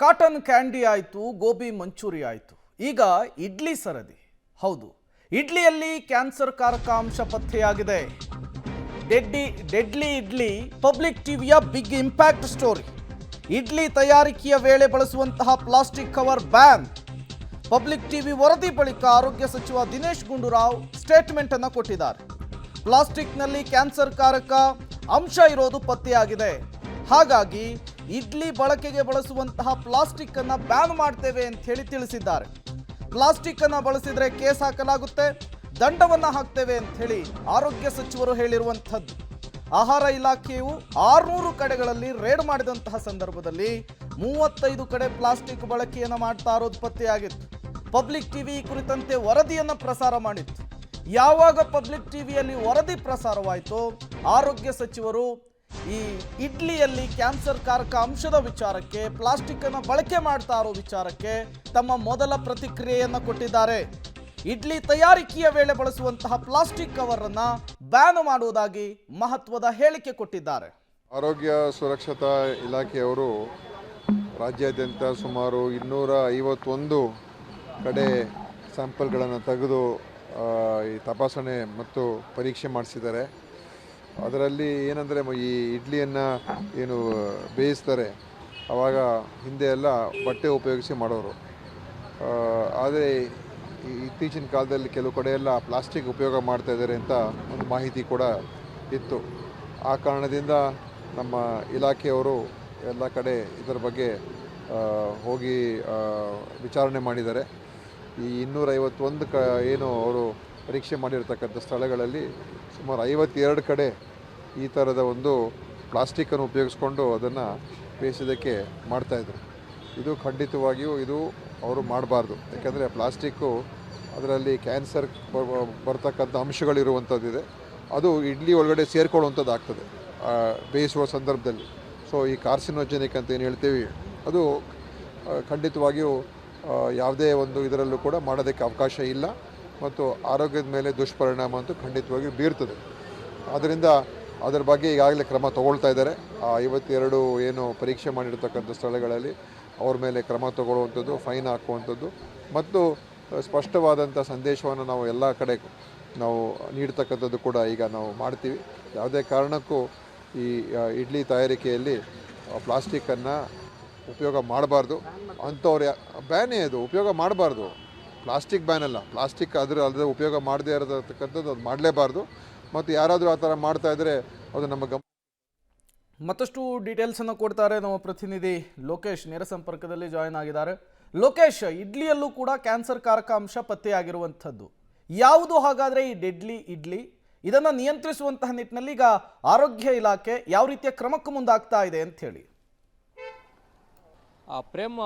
Cotton candy ಆಯಿತು, ಗೋಬಿ ಮಂಚೂರಿ ಆಯಿತು, ಈಗ ಇಡ್ಲಿ ಸರದಿ. ಹೌದು, ಇಡ್ಲಿಯಲ್ಲಿ ಕ್ಯಾನ್ಸರ್ ಕಾರಕ ಅಂಶ ಪತ್ತೆಯಾಗಿದೆ. ಡೆಡ್ಲಿ ಇಡ್ಲಿ ಪಬ್ಲಿಕ್ ಟಿವಿಯ ಬಿಗ್ ಇಂಪ್ಯಾಕ್ಟ್ ಸ್ಟೋರಿ. ಇಡ್ಲಿ ತಯಾರಿಕೆಯ ವೇಳೆ ಬಳಸುವಂತಹ plastic cover ban. Public TV ವರದಿ ಬಳಿಕ ಆರೋಗ್ಯ ಸಚಿವ ದಿನೇಶ್ ಗುಂಡೂರಾವ್ ಸ್ಟೇಟ್ಮೆಂಟ್ ಅನ್ನು ಕೊಟ್ಟಿದ್ದಾರೆ. ಪ್ಲಾಸ್ಟಿಕ್ನಲ್ಲಿ ಕ್ಯಾನ್ಸರ್ ಕಾರಕ ಅಂಶ ಇರೋದು ಪತ್ತೆಯಾಗಿದೆ. ಹಾಗಾಗಿ ಇಡ್ಲಿ ಬಳಕೆಗೆ ಬಳಸುವಂತಹ ಪ್ಲಾಸ್ಟಿಕ್ ಅನ್ನ ಬ್ಯಾನ್ ಮಾಡ್ತೇವೆ ಅಂತ ಹೇಳಿ ತಿಳಿಸಿದ್ದಾರೆ. ಪ್ಲಾಸ್ಟಿಕ್ ಅನ್ನ ಬಳಸಿದ್ರೆ ಕೇಸ್ ಹಾಕಲಾಗುತ್ತೆ, ದಂಡವನ್ನ ಹಾಕ್ತೇವೆ ಅಂತ ಹೇಳಿ ಆರೋಗ್ಯ ಸಚಿವರು ಹೇಳಿರುವಂಥದ್ದು. ಆಹಾರ ಇಲಾಖೆಯು 600 ಕಡೆಗಳಲ್ಲಿ ರೇಡ್ ಮಾಡಿದಂತಹ ಸಂದರ್ಭದಲ್ಲಿ 35 ಕಡೆ ಪ್ಲಾಸ್ಟಿಕ್ ಬಳಕೆಯನ್ನು ಮಾಡ್ತಾ ಇರೋದು ಪತ್ತೆಯಾಗಿತ್ತು. ಪಬ್ಲಿಕ್ ಟಿವಿ ಕುರಿತಂತೆ ವರದಿಯನ್ನು ಪ್ರಸಾರ ಮಾಡಿತ್ತು. ಯಾವಾಗ ಪಬ್ಲಿಕ್ ಟಿವಿಯಲ್ಲಿ ವರದಿ ಪ್ರಸಾರವಾಯಿತು, ಆರೋಗ್ಯ ಸಚಿವರು ಈ ಇಡ್ಲಿಯಲ್ಲಿ ಕ್ಯಾನ್ಸರ್ ಕಾರಕ ಅಂಶದ ವಿಚಾರಕ್ಕೆ, ಪ್ಲಾಸ್ಟಿಕ್ ಅನ್ನು ಬಳಕೆ ಮಾಡ್ತಾ ಇರೋ ವಿಚಾರಕ್ಕೆ ತಮ್ಮ ಮೊದಲ ಪ್ರತಿಕ್ರಿಯೆಯನ್ನು ಕೊಟ್ಟಿದ್ದಾರೆ. ಇಡ್ಲಿ ತಯಾರಿಕೆಯ ವೇಳೆ ಬಳಸುವಂತಹ ಪ್ಲಾಸ್ಟಿಕ್ ಕವರ್ ಅನ್ನ ಬ್ಯಾನ್ ಮಾಡುವುದಾಗಿ ಮಹತ್ವದ ಹೇಳಿಕೆ ಕೊಟ್ಟಿದ್ದಾರೆ. ಆರೋಗ್ಯ ಸುರಕ್ಷತಾ ಇಲಾಖೆಯವರು ರಾಜ್ಯಾದ್ಯಂತ ಸುಮಾರು 251 ಕಡೆ ಸ್ಯಾಂಪಲ್ಗಳನ್ನು ತೆಗೆದು ಈ ತಪಾಸಣೆ ಮತ್ತು ಪರೀಕ್ಷೆ ಮಾಡಿಸಿದ್ದಾರೆ. ಅದರಲ್ಲಿ ಏನಂದರೆ, ಈ ಇಡ್ಲಿಯನ್ನು ಏನು ಬೇಯಿಸ್ತಾರೆ ಆವಾಗ ಹಿಂದೆ ಎಲ್ಲ ಬಟ್ಟೆ ಉಪಯೋಗಿಸಿ ಮಾಡೋರು. ಆದರೆ ಇತ್ತೀಚಿನ ಕಾಲದಲ್ಲಿ ಕೆಲವು ಕಡೆ ಎಲ್ಲ ಪ್ಲಾಸ್ಟಿಕ್ ಉಪಯೋಗ ಮಾಡ್ತಾ ಇದ್ದಾರೆ ಅಂತ ಒಂದು ಮಾಹಿತಿ ಕೂಡ ಇತ್ತು. ಆ ಕಾರಣದಿಂದ ನಮ್ಮ ಇಲಾಖೆಯವರು ಎಲ್ಲ ಕಡೆ ಇದರ ಬಗ್ಗೆ ಹೋಗಿ ವಿಚಾರಣೆ ಮಾಡಿದ್ದಾರೆ. ಈ 251 ಏನು ಅವರು ಪರೀಕ್ಷೆ ಮಾಡಿರ್ತಕ್ಕಂಥ ಸ್ಥಳಗಳಲ್ಲಿ ಸುಮಾರು 52 ಕಡೆ ಈ ಥರದ ಒಂದು ಪ್ಲಾಸ್ಟಿಕ್ಕನ್ನು ಉಪಯೋಗಿಸ್ಕೊಂಡು ಅದನ್ನು ಬೇಯಿಸೋದಕ್ಕೆ ಮಾಡ್ತಾಯಿದ್ರು. ಇದು ಖಂಡಿತವಾಗಿಯೂ ಇದು ಅವರು ಮಾಡಬಾರ್ದು. ಯಾಕೆಂದರೆ ಪ್ಲಾಸ್ಟಿಕ್ಕು ಅದರಲ್ಲಿ ಕ್ಯಾನ್ಸರ್ ಬರ್ತಕ್ಕಂಥ ಅಂಶಗಳಿರುವಂಥದ್ದಿದೆ. ಅದು ಇಡ್ಲಿ ಒಳಗಡೆ ಸೇರ್ಕೊಳ್ಳುವಂಥದ್ದು ಆಗ್ತದೆ ಬೇಯಿಸುವ ಸಂದರ್ಭದಲ್ಲಿ. ಸೊ ಈ ಕಾರ್ಸಿನೋಜೆನಿಕ್ ಅಂತ ಏನು ಹೇಳ್ತೀವಿ, ಅದು ಖಂಡಿತವಾಗಿಯೂ ಯಾವುದೇ ಒಂದು ಇದರಲ್ಲೂ ಕೂಡ ಮಾಡೋದಕ್ಕೆ ಅವಕಾಶ ಇಲ್ಲ ಮತ್ತು ಆರೋಗ್ಯದ ಮೇಲೆ ದುಷ್ಪರಿಣಾಮ ಅಂತೂ ಖಂಡಿತವಾಗಿಯೂ ಬೀರ್ತದೆ. ಆದ್ದರಿಂದ ಅದರ ಬಗ್ಗೆ ಈಗಾಗಲೇ ಕ್ರಮ ತಗೊಳ್ತಾ ಇದ್ದಾರೆ. ಆ 52 ಏನು ಪರೀಕ್ಷೆ ಮಾಡಿರ್ತಕ್ಕಂಥ ಸ್ಥಳಗಳಲ್ಲಿ ಅವ್ರ ಮೇಲೆ ಕ್ರಮ ತಗೊಳ್ಳುವಂಥದ್ದು, ಫೈನ್ ಹಾಕುವಂಥದ್ದು ಮತ್ತು ಸ್ಪಷ್ಟವಾದಂಥ ಸಂದೇಶವನ್ನು ನಾವು ಎಲ್ಲ ಕಡೆ ನಾವು ನೀಡ್ತಕ್ಕಂಥದ್ದು ಕೂಡ ಈಗ ನಾವು ಮಾಡ್ತೀವಿ. ಯಾವುದೇ ಕಾರಣಕ್ಕೂ ಈ ಇಡ್ಲಿ ತಯಾರಿಕೆಯಲ್ಲಿ ಪ್ಲಾಸ್ಟಿಕ್ಕನ್ನು ಉಪಯೋಗ ಮಾಡಬಾರ್ದು. ಅಂಥವ್ರು ಬ್ಯಾನೇ ಅದು ಉಪಯೋಗ ಮಾಡಬಾರ್ದು. ಪ್ಲಾಸ್ಟಿಕ್ ಬ್ಯಾನ್ ಅಲ್ಲ, ಪ್ಲಾಸ್ಟಿಕ್ ಅದರ ಉಪಯೋಗ ಮಾಡದೇ ಇರತಕ್ಕಂಥದ್ದು ಅದು ಮಾಡಲೇಬಾರ್ದು. ಮತ್ತು ಯಾರಾದರೂ ಆ ಥರ ಮಾಡ್ತಾಯಿದ್ರೆ ಅದು ನಮ್ಮ ಮತ್ತಷ್ಟು ಡೀಟೇಲ್ಸನ್ನು ಕೊಡ್ತಾರೆ ನಮ್ಮ ಪ್ರತಿನಿಧಿ ಲೋಕೇಶ್, ನೇರ ಸಂಪರ್ಕದಲ್ಲಿ ಜಾಯಿನ್ ಆಗಿದ್ದಾರೆ. ಲೋಕೇಶ್, ಇಡ್ಲಿಯಲ್ಲೂ ಕೂಡ ಕ್ಯಾನ್ಸರ್ ಕಾರಕ ಅಂಶ ಪತ್ತೆಯಾಗಿರುವಂಥದ್ದು. ಯಾವುದು ಹಾಗಾದರೆ ಈ ಡೆಡ್ಲಿ ಇಡ್ಲಿ? ಇದನ್ನು ನಿಯಂತ್ರಿಸುವಂತಹ ನಿಟ್ಟಿನಲ್ಲಿ ಈಗ ಆರೋಗ್ಯ ಇಲಾಖೆ ಯಾವ ರೀತಿಯ ಕ್ರಮಕ್ಕೆ ಮುಂದಾಗ್ತಾ ಇದೆ ಅಂತ ಹೇಳಿ. ಪ್ರೇಮ್,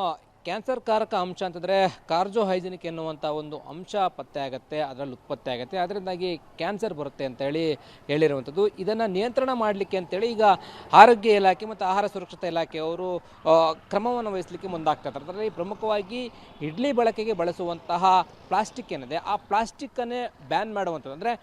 ಕ್ಯಾನ್ಸರ್ ಕಾರಕ ಅಂಶ ಅಂತಂದರೆ ಕಾರ್ಜೋಹೈಜಿನಿಕ್ ಎನ್ನುವಂಥ ಒಂದು ಅಂಶ ಪತ್ತೆ ಆಗುತ್ತೆ, ಅದರಲ್ಲಿ ಉತ್ಪತ್ತಿ ಆಗುತ್ತೆ, ಅದರಿಂದಾಗಿ ಕ್ಯಾನ್ಸರ್ ಬರುತ್ತೆ ಅಂತೇಳಿ ಹೇಳಿರುವಂಥದ್ದು. ಇದನ್ನು ನಿಯಂತ್ರಣ ಮಾಡಲಿಕ್ಕೆ ಅಂತೇಳಿ ಈಗ ಆರೋಗ್ಯ ಇಲಾಖೆ ಮತ್ತು ಆಹಾರ ಸುರಕ್ಷತಾ ಇಲಾಖೆಯವರು ಕ್ರಮವನ್ನು ವಹಿಸಲಿಕ್ಕೆ ಮುಂದಾಗ್ತಾ ಇದ್ದಾರೆ. ಅದರಲ್ಲಿ ಪ್ರಮುಖವಾಗಿ ಇಡ್ಲಿ ಬಳಕೆಗೆ ಬಳಸುವಂತಹ ಪ್ಲಾಸ್ಟಿಕ್ ಏನಿದೆ ಆ ಪ್ಲಾಸ್ಟಿಕ್ಕನ್ನೇ ಬ್ಯಾನ್ ಮಾಡುವಂಥದ್ದು. ಅಂದರೆ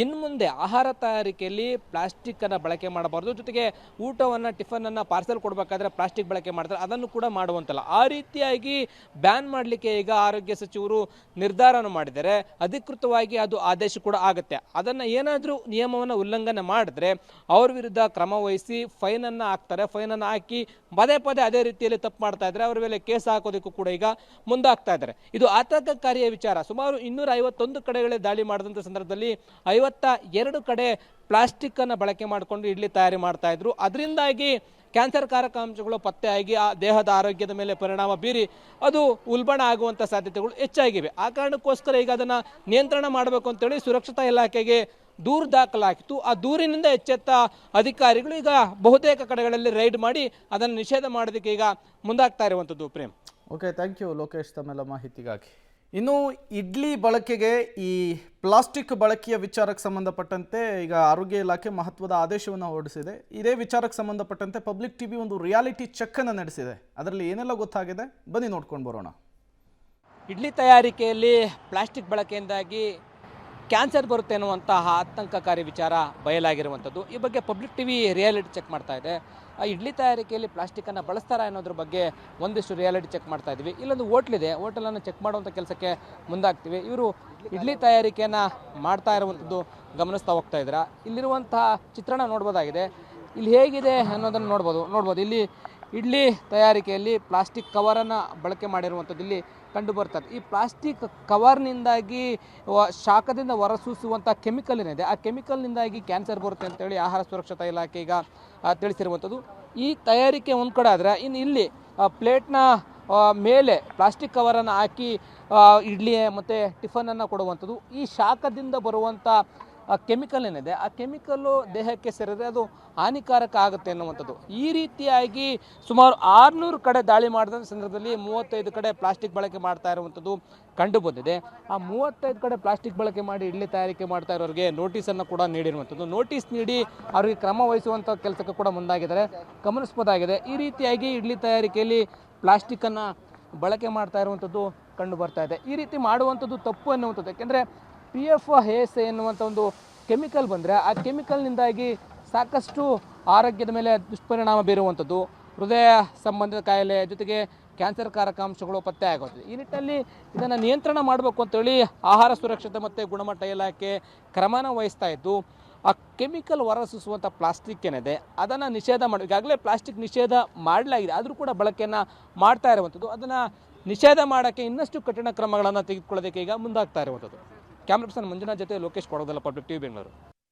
ಇನ್ನು ಮುಂದೆ ಆಹಾರ ತಯಾರಿಕೆಯಲ್ಲಿ ಪ್ಲಾಸ್ಟಿಕ್ಕನ್ನು ಬಳಕೆ ಮಾಡಬಾರ್ದು. ಜೊತೆಗೆ ಊಟವನ್ನು, ಟಿಫನನ್ನು, ಪಾರ್ಸೆಲ್ ಕೊಡಬೇಕಾದ್ರೆ ಪ್ಲಾಸ್ಟಿಕ್ ಬಳಕೆ ಮಾಡ್ತಾರೆ, ಅದನ್ನು ಕೂಡ ಮಾಡುವಂತಲ್ಲ. ಆ ರೀತಿಯಾಗಿ ಬ್ಯಾನ್ ಮಾಡಲಿಕ್ಕೆ ಈಗ ಆರೋಗ್ಯ ಸಚಿವರು ನಿರ್ಧಾರವನ್ನು ಮಾಡಿದ್ದಾರೆ. ಅಧಿಕೃತವಾಗಿ ಅದು ಆದೇಶ ಕೂಡ ಆಗುತ್ತೆ. ಅದನ್ನು ಏನಾದರೂ ನಿಯಮವನ್ನು ಉಲ್ಲಂಘನೆ ಮಾಡಿದ್ರೆ ಅವ್ರ ವಿರುದ್ಧ ಕ್ರಮ ವಹಿಸಿ ಫೈನನ್ನು ಹಾಕ್ತಾರೆ. ಫೈನನ್ನು ಹಾಕಿ ಪದೇ ಪದೇ ಅದೇ ರೀತಿಯಲ್ಲಿ ತಪ್ಪು ಮಾಡ್ತಾ ಇದ್ದಾರೆ ಅವ್ರ ಮೇಲೆ ಕೇಸ್ ಹಾಕೋದಕ್ಕೂ ಕೂಡ ಈಗ ಮುಂದಾಗ್ತಾ ಇದ್ದಾರೆ. ಇದು ಆತಂಕಕಾರಿಯ ವಿಚಾರ. ಸುಮಾರು 251 ಕಡೆಗಳೇ ದಾಳಿ ಮಾಡಿದಂಥ ಸಂದರ್ಭದಲ್ಲಿ 52 ಕಡೆ ಪ್ಲಾಸ್ಟಿಕ್ಕನ್ನು ಬಳಕೆ ಮಾಡಿಕೊಂಡು ಇಡ್ಲಿ ತಯಾರಿ ಮಾಡ್ತಾ ಇದ್ರು. ಅದರಿಂದಾಗಿ ಕ್ಯಾನ್ಸರ್ ಕಾರಕ ಅಂಶಗಳು ಪತ್ತೆಯಾಗಿ ಆ ದೇಹದ ಆರೋಗ್ಯದ ಮೇಲೆ ಪರಿಣಾಮ ಬೀರಿ ಅದು ಉಲ್ಬಣ ಆಗುವಂಥ ಸಾಧ್ಯತೆಗಳು ಹೆಚ್ಚಾಗಿವೆ. ಆ ಕಾರಣಕ್ಕೋಸ್ಕರ ಈಗ ಅದನ್ನು ನಿಯಂತ್ರಣ ಮಾಡಬೇಕು ಅಂತೇಳಿ ಸುರಕ್ಷತಾ ಇಲಾಖೆಗೆ ದೂರು ದಾಖಲಾಗಿತ್ತು. ಆ ದೂರಿನಿಂದ ಎಚ್ಚೆತ್ತ ಅಧಿಕಾರಿಗಳು ಈಗ ಬಹುತೇಕ ಕಡೆಗಳಲ್ಲಿ ರೈಡ್ ಮಾಡಿ ಅದನ್ನು ನಿಷೇಧ ಮಾಡೋದಕ್ಕೆ ಈಗ ಮುಂದಾಗ್ತಾ ಇರುವಂಥದ್ದು. Prem, okay, thank you Lokesh ತಮ್ಮೆಲ್ಲ ಮಾಹಿತಿಗಾಗಿ. ಇನ್ನು ಇಡ್ಲಿ ಬಳಕೆಗೆ ಈ ಪ್ಲಾಸ್ಟಿಕ್ ಬಳಕೆಯ ವಿಚಾರಕ್ಕೆ ಸಂಬಂಧಪಟ್ಟಂತೆ ಈಗ ಆರೋಗ್ಯ ಇಲಾಖೆ ಮಹತ್ವದ ಆದೇಶವನ್ನು ಹೊರಡಿಸಿದೆ. ಇದೇ ವಿಚಾರಕ್ಕೆ ಸಂಬಂಧಪಟ್ಟಂತೆ ಪಬ್ಲಿಕ್ ಟಿವಿ ಒಂದು ರಿಯಾಲಿಟಿ ಚೆಕ್ ಅನ್ನು ನಡೆಸಿದೆ. ಅದರಲ್ಲಿ ಏನೆಲ್ಲ ಗೊತ್ತಾಗಿದೆ ಬನ್ನಿ ನೋಡ್ಕೊಂಡು ಬರೋಣ. ಇಡ್ಲಿ ತಯಾರಿಕೆಯಲ್ಲಿ ಪ್ಲಾಸ್ಟಿಕ್ ಬಳಕೆಯಿಂದಾಗಿ ಕ್ಯಾನ್ಸರ್ ಬರುತ್ತೆ ಅನ್ನುವಂತಹ ಆತಂಕಕಾರಿ ವಿಚಾರ ಬಯಲಾಗಿರುವಂಥದ್ದು. ಈ ಬಗ್ಗೆ ಪಬ್ಲಿಕ್ ಟಿವಿ ರಿಯಾಲಿಟಿ ಚೆಕ್ ಮಾಡ್ತಾ ಇದೆ. ಇಡ್ಲಿ ತಯಾರಿಕೆಯಲ್ಲಿ ಪ್ಲಾಸ್ಟಿಕ್ಕನ್ನು ಬಳಸ್ತಾರಾ ಅನ್ನೋದ್ರ ಬಗ್ಗೆ ಒಂದಿಷ್ಟು ರಿಯಾಲಿಟಿ ಚೆಕ್ ಮಾಡ್ತಾ ಇದ್ವಿ. ಇಲ್ಲೊಂದು ಹೋಟ್ಲಿದೆ, ಹೋಟೆಲನ್ನು ಚೆಕ್ ಮಾಡುವಂಥ ಕೆಲಸಕ್ಕೆ ಮುಂದಾಗ್ತೀವಿ. ಇವರು ಇಡ್ಲಿ ತಯಾರಿಕೆಯನ್ನು ಮಾಡ್ತಾ ಇರುವಂಥದ್ದು ಗಮನಿಸ್ತಾ ಹೋಗ್ತಾ ಇದ್ದೀರಾ. ಇಲ್ಲಿರುವಂತಹ ಚಿತ್ರಣ ನೋಡ್ಬೋದಾಗಿದೆ. ಇಲ್ಲಿ ಹೇಗಿದೆ ಅನ್ನೋದನ್ನು ನೋಡ್ಬೋದು. ಇಲ್ಲಿ ಇಡ್ಲಿ ತಯಾರಿಕೆಯಲ್ಲಿ ಪ್ಲಾಸ್ಟಿಕ್ ಕವರನ್ನು ಬಳಕೆ ಮಾಡಿರುವಂಥದ್ದು ಇಲ್ಲಿ ಕಂಡು ಬರ್ತದೆ. ಈ ಪ್ಲಾಸ್ಟಿಕ್ ಕವರ್ನಿಂದಾಗಿ ಶಾಖದಿಂದ ಹೊರಸೂಸುವಂಥ ಕೆಮಿಕಲ್ ಏನಿದೆ, ಆ ಕೆಮಿಕಲ್ನಿಂದಾಗಿ ಕ್ಯಾನ್ಸರ್ ಬರುತ್ತೆ ಅಂತೇಳಿ ಆಹಾರ ಸುರಕ್ಷತಾ ಇಲಾಖೆ ಈಗ ತಿಳಿಸಿರುವಂಥದ್ದು. ಈ ತಯಾರಿಕೆ ಒಂದು ಕಡೆ ಆದರೆ ಇಲ್ಲಿ ಪ್ಲೇಟ್ನ ಮೇಲೆ ಪ್ಲಾಸ್ಟಿಕ್ ಕವರನ್ನು ಹಾಕಿ ಇಡ್ಲಿ ಮತ್ತು ಟಿಫನನ್ನು ಕೊಡುವಂಥದ್ದು. ಈ ಶಾಖದಿಂದ ಬರುವಂಥ ಕೆಮಿಕಲ್ ಏನಿದೆ, ಆ ಕೆಮಿಕಲ್ಲು ದೇಹಕ್ಕೆ ಸೇರಿದ್ರೆ ಅದು ಹಾನಿಕಾರಕ ಆಗುತ್ತೆ ಅನ್ನುವಂಥದ್ದು. ಈ ರೀತಿಯಾಗಿ ಸುಮಾರು 600 ಕಡೆ ದಾಳಿ ಮಾಡಿದ ಸಂದರ್ಭದಲ್ಲಿ 35 ಕಡೆ ಪ್ಲಾಸ್ಟಿಕ್ ಬಳಕೆ ಮಾಡ್ತಾ ಇರುವಂಥದ್ದು ಕಂಡು ಬಂದಿದೆ. ಆ 35 ಕಡೆ ಪ್ಲಾಸ್ಟಿಕ್ ಬಳಕೆ ಮಾಡಿ ಇಡ್ಲಿ ತಯಾರಿಕೆ ಮಾಡ್ತಾ ಇರೋರಿಗೆ ನೋಟಿಸನ್ನು ಕೂಡ ನೀಡಿರುವಂಥದ್ದು. ನೋಟಿಸ್ ನೀಡಿ ಅವರಿಗೆ ಕ್ರಮ ವಹಿಸುವಂಥ ಕೆಲಸಕ್ಕೆ ಕೂಡ ಮುಂದಾಗಿದ್ದಾರೆ, ಗಮನಿಸ್ಬೋದಾಗಿದೆ. ಈ ರೀತಿಯಾಗಿ ಇಡ್ಲಿ ತಯಾರಿಕೆಯಲ್ಲಿ ಪ್ಲಾಸ್ಟಿಕ್ಕನ್ನು ಬಳಕೆ ಮಾಡ್ತಾ ಇರುವಂಥದ್ದು ಕಂಡು ಬರ್ತಾ ಇದೆ. ಈ ರೀತಿ ಮಾಡುವಂಥದ್ದು ತಪ್ಪು ಅನ್ನುವಂಥದ್ದು. ಯಾಕೆಂದರೆ PFAS ಎನ್ನುವಂಥ ಒಂದು ಕೆಮಿಕಲ್ ಬಂದರೆ ಆ ಕೆಮಿಕಲ್ನಿಂದಾಗಿ ಸಾಕಷ್ಟು ಆರೋಗ್ಯದ ಮೇಲೆ ದುಷ್ಪರಿಣಾಮ ಬೀರುವಂಥದ್ದು, ಹೃದಯ ಸಂಬಂಧಿತ ಕಾಯಿಲೆ ಜೊತೆಗೆ ಕ್ಯಾನ್ಸರ್ ಕಾರಕ ಅಂಶಗಳು ಪತ್ತೆ ಆಗುತ್ತೆ. ಈ ನಿಟ್ಟಿನಲ್ಲಿ ಇದನ್ನು ನಿಯಂತ್ರಣ ಮಾಡಬೇಕು ಅಂತೇಳಿ ಆಹಾರ ಸುರಕ್ಷತೆ ಮತ್ತು ಗುಣಮಟ್ಟ ಇಲಾಖೆ ಕ್ರಮನ ವಹಿಸ್ತಾ ಇದ್ದು, ಆ ಕೆಮಿಕಲ್ ಹೊರಸೂಸುವಂಥ ಪ್ಲಾಸ್ಟಿಕ್ ಏನಿದೆ ಅದನ್ನು ನಿಷೇಧ ಮಾಡಿ, ಈಗಾಗಲೇ ಪ್ಲಾಸ್ಟಿಕ್ ನಿಷೇಧ ಮಾಡಲಾಗಿದೆ, ಆದರೂ ಕೂಡ ಬಳಕೆಯನ್ನು ಮಾಡ್ತಾ ಇರುವಂಥದ್ದು. ಅದನ್ನು ನಿಷೇಧ ಮಾಡೋಕ್ಕೆ ಇನ್ನಷ್ಟು ಕಠಿಣ ಕ್ರಮಗಳನ್ನು ತೆಗೆದುಕೊಳ್ಳೋದಕ್ಕೆ ಈಗ ಮುಂದಾಗ್ತಾ ಇರುವಂಥದ್ದು. ಕ್ಯಾಮ್ರಾ ಪರ್ಸನ್ ಮಂಜುನಾಥ್ ಜೊತೆ ಲೋಕೇಶ್ ಕೊಡೋದಲ್ಲ, ಪಬ್ಲಿಕ್ ಟಿವಿ ಬೆಂಗಳೂರು.